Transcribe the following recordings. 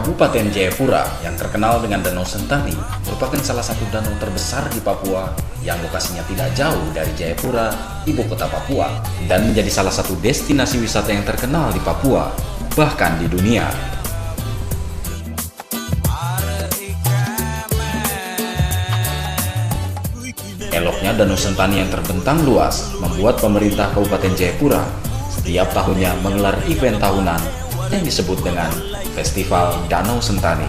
Kabupaten Jayapura yang terkenal dengan Danau Sentani merupakan salah satu danau terbesar di Papua yang lokasinya tidak jauh dari Jayapura, ibu kota Papua, dan menjadi salah satu destinasi wisata yang terkenal di Papua, bahkan di dunia. Eloknya Danau Sentani yang terbentang luas membuat pemerintah Kabupaten Jayapura setiap tahunnya menggelar event tahunan yang disebut dengan Festival Danau Sentani.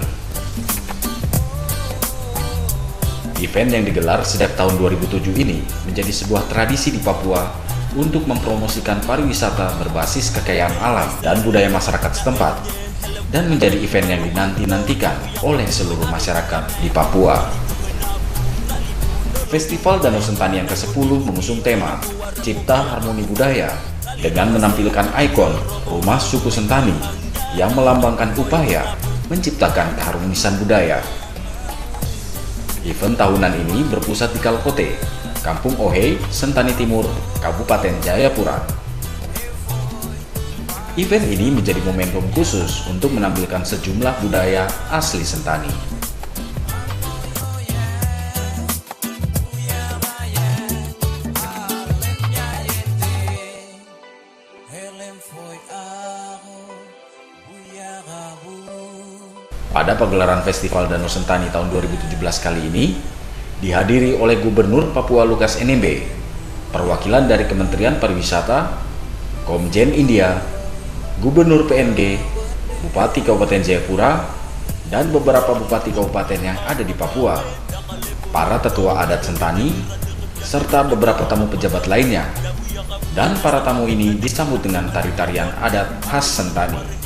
Event yang digelar sejak tahun 2007 ini menjadi sebuah tradisi di Papua untuk mempromosikan pariwisata berbasis kekayaan alam dan budaya masyarakat setempat, dan menjadi event yang dinanti-nantikan oleh seluruh masyarakat di Papua. Festival Danau Sentani yang ke-10 mengusung tema Cipta Harmoni Budaya dengan menampilkan ikon Rumah Suku Sentani yang melambangkan upaya menciptakan keharmonisan budaya. Event tahunan ini berpusat di Kalkote, Kampung Ohe, Sentani Timur, Kabupaten Jayapura. Event ini menjadi momentum khusus untuk menampilkan sejumlah budaya asli Sentani. Pada pagelaran Festival Danau Sentani tahun 2017 kali ini, dihadiri oleh Gubernur Papua Lukas NMB, perwakilan dari Kementerian Pariwisata, Komjen India, Gubernur PNG, Bupati Kabupaten Jayapura, dan beberapa bupati kabupaten yang ada di Papua, para tetua adat Sentani, serta beberapa tamu pejabat lainnya. Dan para tamu ini disambut dengan tari-tarian adat khas Sentani.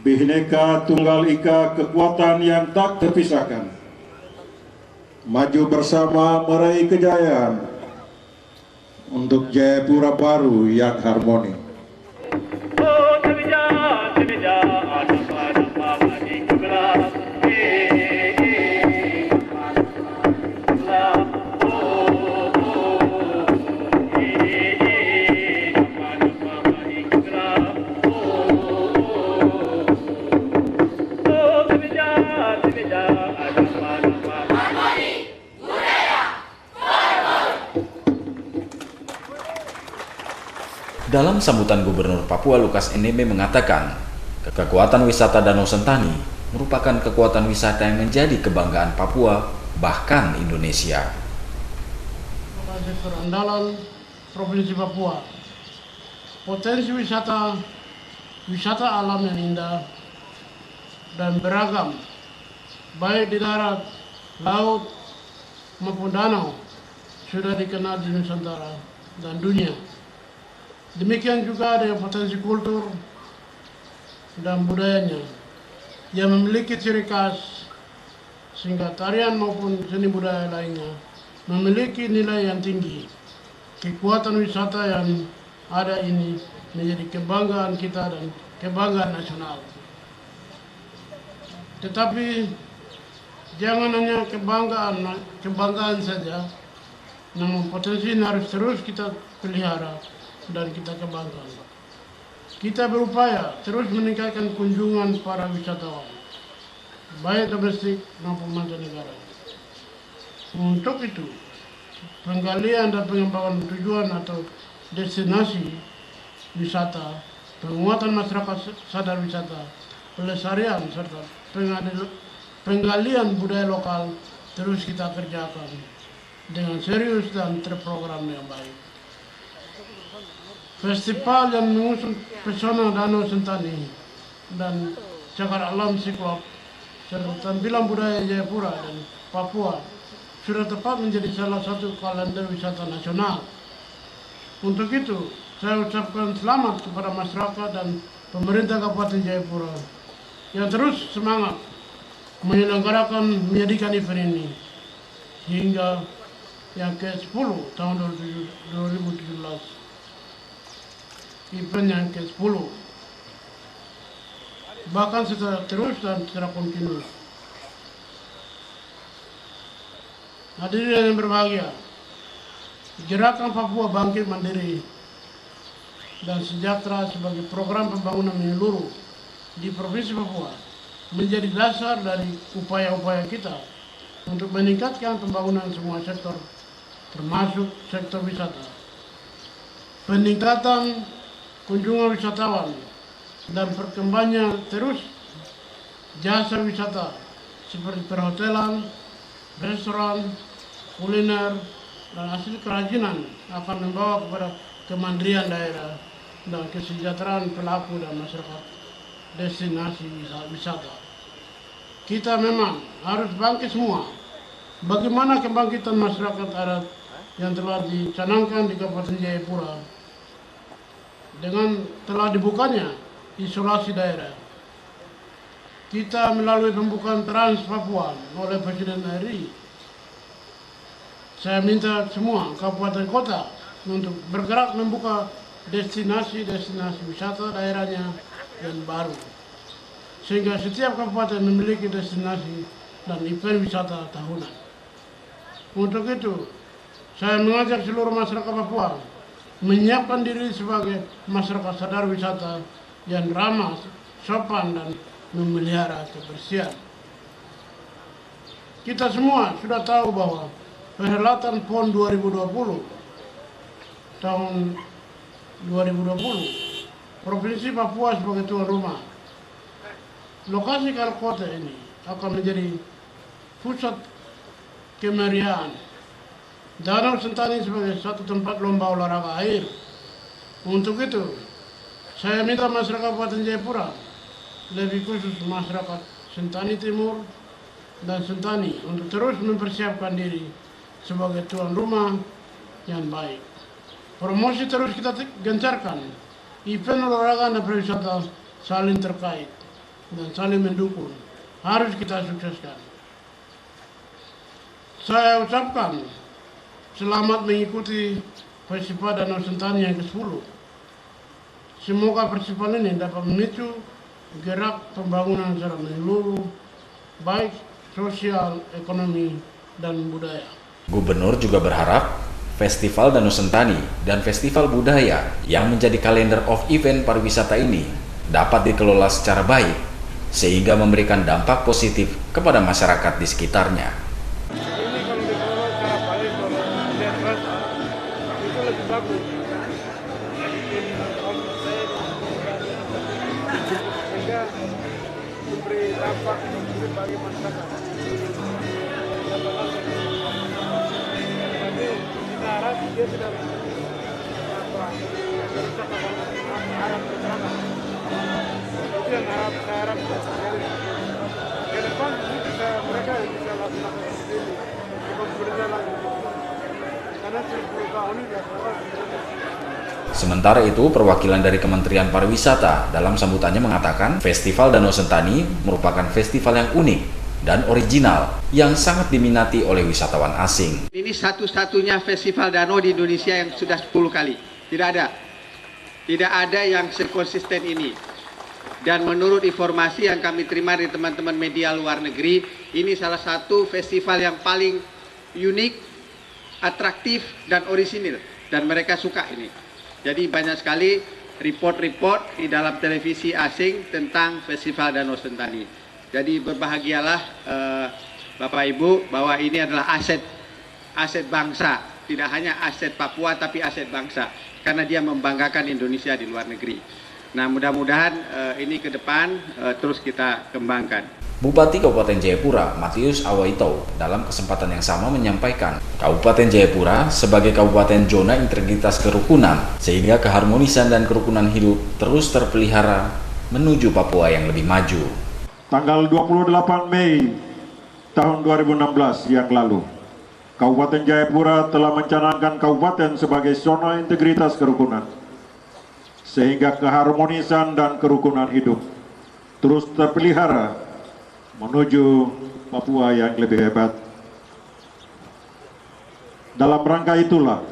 Bhinneka Tunggal Ika, kekuatan yang tak terpisahkan. Maju bersama meraih kejayaan untuk Jayapura baru yang harmoni. Dalam sambutan Gubernur Papua Lukas NMB mengatakan, kekuatan wisata Danau Sentani merupakan kekuatan wisata yang menjadi kebanggaan Papua, bahkan Indonesia. Andalan Provinsi Papua, potensi wisata alam yang indah dan beragam, baik di darat, laut, maupun danau, sudah dikenal di Nusantara dan dunia. Demikian juga ada potensi kultur dan budayanya yang memiliki ciri khas, sehingga tarian maupun seni budaya lainnya memiliki nilai yang tinggi. Kekuatan wisata yang ada ini menjadi kebanggaan kita dan kebanggaan nasional. Tetapi jangan hanya kebanggaan saja, namun potensi ini harus terus kita pelihara dan kita kembangkan. Kita berupaya terus meningkatkan kunjungan para wisatawan, baik domestik maupun mancanegara. Untuk itu, penggalian dan pengembangan tujuan atau destinasi wisata, penguatan masyarakat sadar wisata, pelestarian serta penggalian budaya lokal terus kita kerjakan dengan serius dan terprogram yang baik. Festival yang mengusung pesona Danau Sentani dan cagar alam Siklop serta tampilan budaya Jayapura dan Papua sudah tepat menjadi salah satu kalender wisata nasional. Untuk itu, saya ucapkan selamat kepada masyarakat dan pemerintah Kabupaten Jayapura yang terus semangat menyelenggarakan menjadikan event ini hingga yang ke-10 tahun 2017. Event yang ke-10, bahkan secara terus dan secara kontinu. Hadirin yang berbahagia, Gerakan Papua Bangkit Mandiri dan Sejahtera sebagai program pembangunan menyeluruh di Provinsi Papua menjadi dasar dari upaya-upaya kita untuk meningkatkan pembangunan semua sektor, termasuk sektor wisata. Peningkatan kunjungan wisatawan dan perkembangannya terus jasa wisata seperti perhotelan, restoran, kuliner, dan hasil kerajinan akan membawa kepada kemandirian daerah dan kesejahteraan pelaku dan masyarakat destinasi wisata. Kita memang harus bangkit semua. Bagaimana kebangkitan masyarakat adat yang telah dicanangkan di Kabupaten Jayapura dengan telah dibukanya isolasi daerah. Kita melalui pembukaan Trans Papua oleh Presiden RI. Saya minta semua kabupaten kota untuk bergerak membuka destinasi-destinasi wisata daerahnya yang baru. Sehingga setiap kabupaten memiliki destinasi dan event wisata tahunan. Untuk itu, saya mengajak seluruh masyarakat Papua menyiapkan diri sebagai masyarakat sadar wisata yang ramah, sopan, dan memelihara kebersihan. Kita semua sudah tahu bahwa perhelatan PON 2020 tahun 2020 Provinsi Papua sebagai tuan rumah. Lokasi Kalkote ini akan menjadi pusat kemeriahan. Danau Sentani sebagai satu tempat lomba olahraga air. Untuk itu, saya minta masyarakat Kabupaten Jayapura, lebih khusus masyarakat Sentani Timur dan Sentani, untuk terus mempersiapkan diri sebagai tuan rumah yang baik. Promosi terus kita gencarkan. Event olahraga dan pariwisata saling terkait. dan saling mendukung. Harus kita sukseskan. Saya ucapkan selamat mengikuti Festival Danau Sentani yang ke-10. Semoga festival ini dapat memicu gerak pembangunan secara menyeluruh, baik sosial, ekonomi, dan budaya. Gubernur juga berharap Festival Danau Sentani dan Festival Budaya yang menjadi kalender of event pariwisata ini dapat dikelola secara baik sehingga memberikan dampak positif kepada masyarakat di sekitarnya. Ini kalau dikelola secara baik, kalau lihat rasa, itu lebih bagus. Sehingga memberi dampak positif bagi masyarakat. Tapi kita harap dia tidak merusak harap masyarakat. Itu yang saya harap ke depan ini mereka bisa lakukan seperti ini. Bukan berjalan karena 10 tahun ini Sementara itu, perwakilan dari Kementerian Pariwisata dalam sambutannya mengatakan Festival Danau Sentani merupakan festival yang unik dan original yang sangat diminati oleh wisatawan asing. Ini satu-satunya festival danau di Indonesia yang sudah 10 kali. Tidak ada yang sekonsisten ini. Dan menurut informasi yang kami terima dari teman-teman media luar negeri, ini salah satu festival yang paling unik, atraktif, dan orisinil. Dan mereka suka ini. Jadi banyak sekali report-report di dalam televisi asing tentang Festival Danau Sentani. Jadi berbahagialah Bapak Ibu bahwa ini adalah aset bangsa. Tidak hanya aset Papua tapi aset bangsa. Karena dia membanggakan Indonesia di luar negeri. Nah mudah-mudahan ini ke depan terus kita kembangkan. Bupati Kabupaten Jayapura, Matius Awaito, dalam kesempatan yang sama menyampaikan, Kabupaten Jayapura sebagai kabupaten zona integritas kerukunan, sehingga keharmonisan dan kerukunan hidup terus terpelihara menuju Papua yang lebih maju. Tanggal 28 Mei tahun 2016 yang lalu, Kabupaten Jayapura telah mencanangkan kabupaten sebagai zona integritas kerukunan, sehingga keharmonisan dan kerukunan hidup terus terpelihara menuju Papua yang lebih hebat. Dalam rangka itulah,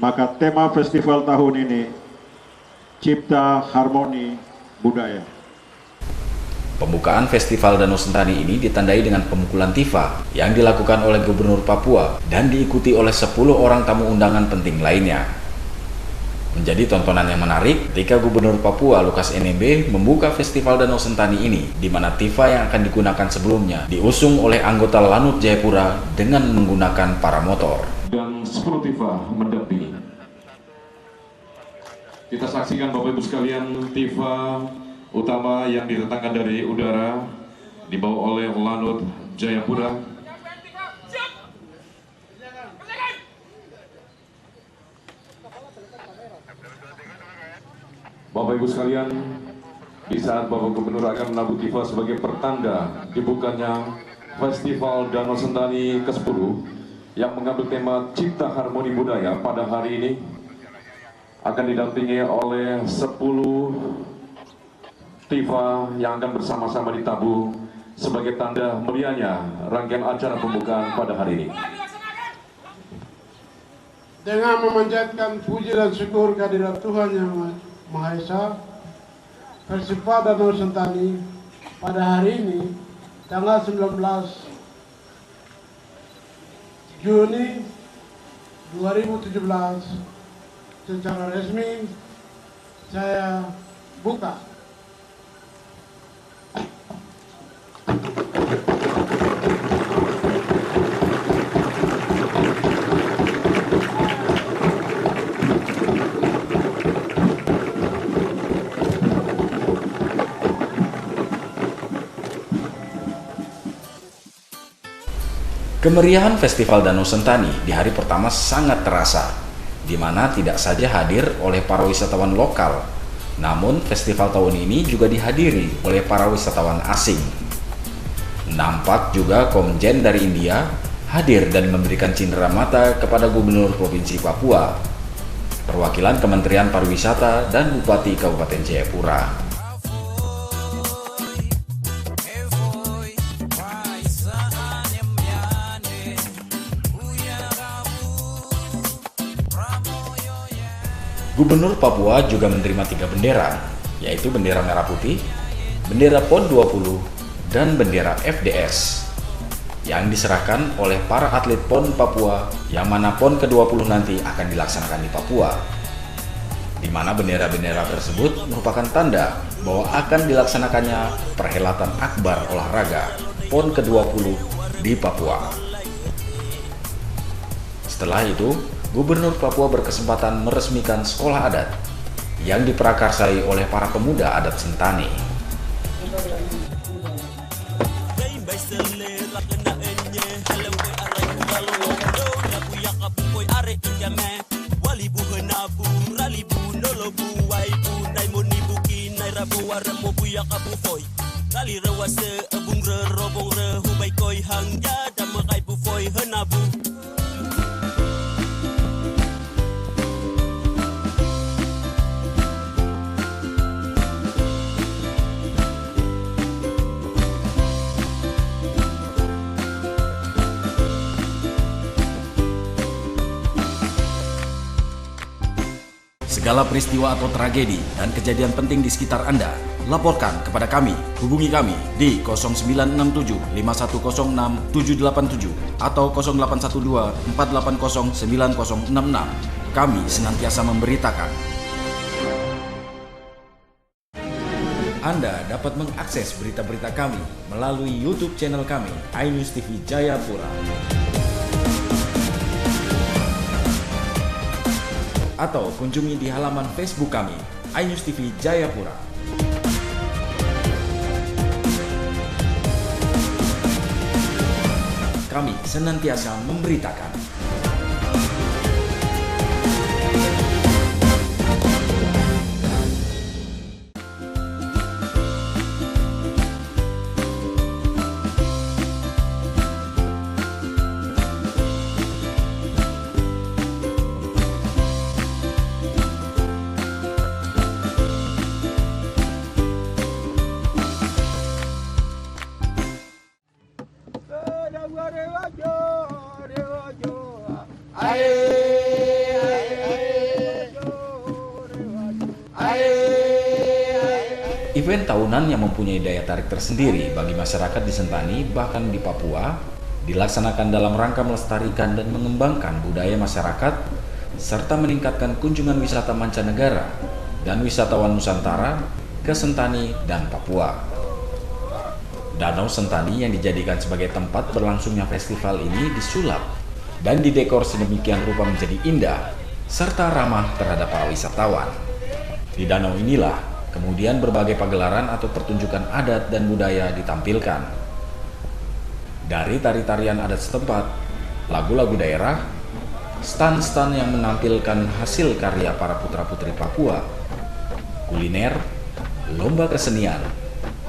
maka tema festival tahun ini Cipta Harmoni Budaya. Pembukaan Festival Danau Sentani ini ditandai dengan pemukulan tifa yang dilakukan oleh Gubernur Papua dan diikuti oleh 10 orang tamu undangan penting lainnya. Menjadi tontonan yang menarik ketika Gubernur Papua Lukas NMB membuka Festival Danau Sentani ini, di mana tifa yang akan digunakan sebelumnya diusung oleh anggota Lanut Jayapura dengan menggunakan paramotor. Dan 10 tifa mendampingi. Kita saksikan Bapak Ibu sekalian tifa utama yang didatangkan dari udara dibawa oleh Lanut Jayapura. Bapak Ibu sekalian, di saat Bapak Gubernur akan menabuh tifa sebagai pertanda dibukanya Festival Danau Sentani ke-10 yang mengambil tema Cipta Harmoni Budaya pada hari ini akan didampingi oleh 10 tifa yang akan bersama-sama ditabuh sebagai tanda meriahnya rangkaian acara pembukaan pada hari ini. Dengan memanjatkan puji dan syukur kehadirat Tuhan Yang Maha Esa, Festival Danau Sentani pada hari ini, tanggal 19 Juni 2017, secara resmi saya buka. Kemeriahan Festival Danau Sentani di hari pertama sangat terasa, di mana tidak saja hadir oleh para wisatawan lokal, namun festival tahun ini juga dihadiri oleh para wisatawan asing. Nampak juga Komjen dari India hadir dan memberikan cindera mata kepada Gubernur Provinsi Papua, perwakilan Kementerian Pariwisata dan Bupati Kabupaten Jayapura. Gubernur Papua juga menerima 3 bendera, yaitu bendera merah putih, bendera PON 20, dan bendera FDS yang diserahkan oleh para atlet PON Papua, yang mana PON ke-20 nanti akan dilaksanakan di Papua, di mana bendera-bendera tersebut merupakan tanda bahwa akan dilaksanakannya perhelatan akbar olahraga PON ke-20 di Papua. Setelah itu, Gubernur Papua berkesempatan meresmikan sekolah adat yang diprakarsai oleh para pemuda adat Sentani. Segala peristiwa atau tragedi dan kejadian penting di sekitar Anda, laporkan kepada kami. Hubungi kami di 0967 5106 787 atau 0812 480 9066. Kami senantiasa memberitakan. Anda dapat mengakses berita-berita kami melalui YouTube channel kami, iNews TV Jayapura. Atau kunjungi di halaman Facebook kami, iNews TV Jayapura. Kami senantiasa memberitakan. Event tahunan yang mempunyai daya tarik tersendiri bagi masyarakat di Sentani bahkan di Papua dilaksanakan dalam rangka melestarikan dan mengembangkan budaya masyarakat serta meningkatkan kunjungan wisata mancanegara dan wisatawan Nusantara ke Sentani dan Papua. Danau Sentani yang dijadikan sebagai tempat berlangsungnya festival ini disulap dan didekor sedemikian rupa menjadi indah serta ramah terhadap para wisatawan. Di danau inilah kemudian berbagai pagelaran atau pertunjukan adat dan budaya ditampilkan. Dari tari-tarian adat setempat, lagu-lagu daerah, stan-stan yang menampilkan hasil karya para putra-putri Papua, kuliner, lomba kesenian,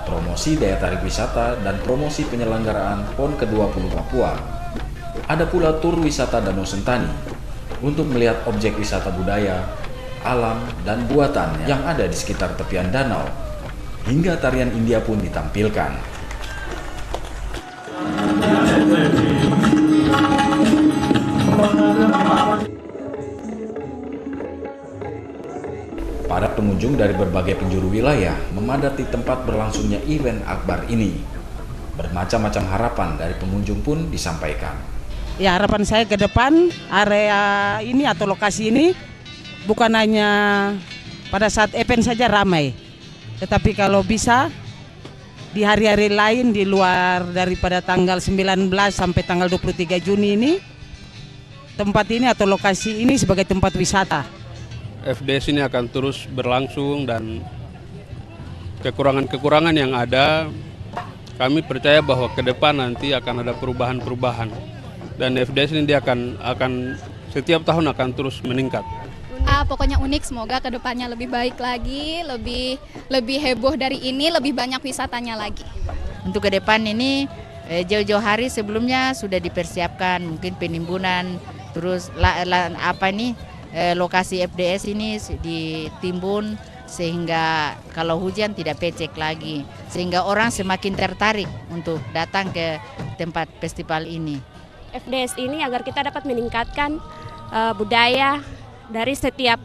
promosi daya tarik wisata, dan promosi penyelenggaraan PON ke-20 Papua. Ada pula tur wisata Danau Sentani untuk melihat objek wisata budaya, alam, dan buatan yang ada di sekitar tepian danau. Hingga tarian India pun ditampilkan. Para pengunjung dari berbagai penjuru wilayah memadati tempat berlangsungnya event akbar ini. Bermacam-macam harapan dari pengunjung pun disampaikan. Ya, harapan saya ke depan area ini atau lokasi ini bukan hanya pada saat event saja ramai, tetapi kalau bisa di hari-hari lain di luar daripada tanggal 19 sampai tanggal 23 Juni ini, tempat ini atau lokasi ini sebagai tempat wisata. FDS ini akan terus berlangsung dan kekurangan-kekurangan yang ada, kami percaya bahwa ke depan nanti akan ada perubahan-perubahan dan FDS ini dia akan setiap tahun akan terus meningkat. Pokoknya unik, semoga kedepannya lebih baik lagi, lebih heboh dari ini, lebih banyak wisatanya lagi. Untuk ke depan ini jauh-jauh hari sebelumnya sudah dipersiapkan, mungkin penimbunan, terus lokasi FDS ini ditimbun sehingga kalau hujan tidak pecek lagi, sehingga orang semakin tertarik untuk datang ke tempat festival ini. FDS ini agar kita dapat meningkatkan budaya dari setiap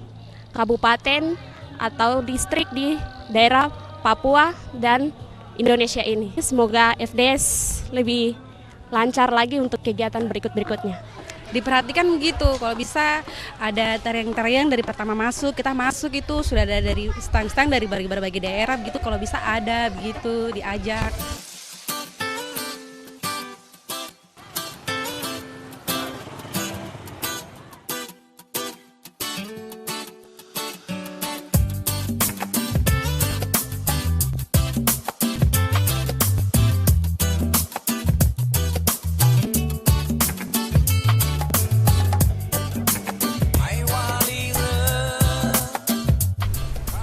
kabupaten atau distrik di daerah Papua dan Indonesia ini. Semoga FDS lebih lancar lagi untuk kegiatan berikut-berikutnya. Diperhatikan begitu, kalau bisa ada tarian-tarian dari pertama masuk, kita masuk itu sudah ada dari stang-stang dari berbagai daerah begitu, kalau bisa ada begitu diajak.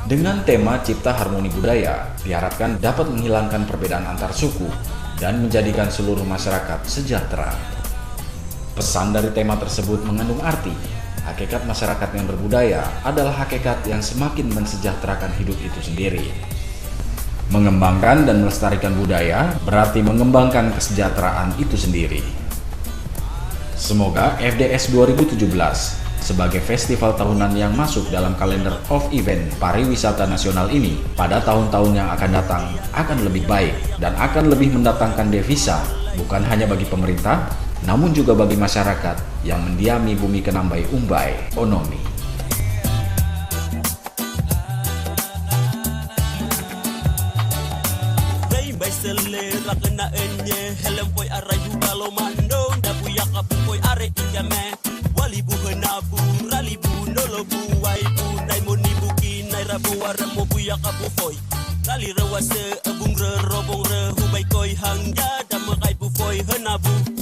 Dengan tema Cipta Harmoni Budaya, diharapkan dapat menghilangkan perbedaan antar suku dan menjadikan seluruh masyarakat sejahtera. Pesan dari tema tersebut mengandung arti, hakikat masyarakat yang berbudaya adalah hakikat yang semakin mensejahterakan hidup itu sendiri. Mengembangkan dan melestarikan budaya berarti mengembangkan kesejahteraan itu sendiri. Semoga FDS 2017 sebagai festival tahunan yang masuk dalam kalender of event pariwisata nasional ini pada tahun-tahun yang akan datang akan lebih baik dan akan lebih mendatangkan devisa bukan hanya bagi pemerintah namun juga bagi masyarakat yang mendiami bumi Kenambai Umbai Onomi. Rali rawase abung re robong re hubai koi hang ya damakai bufoi henabu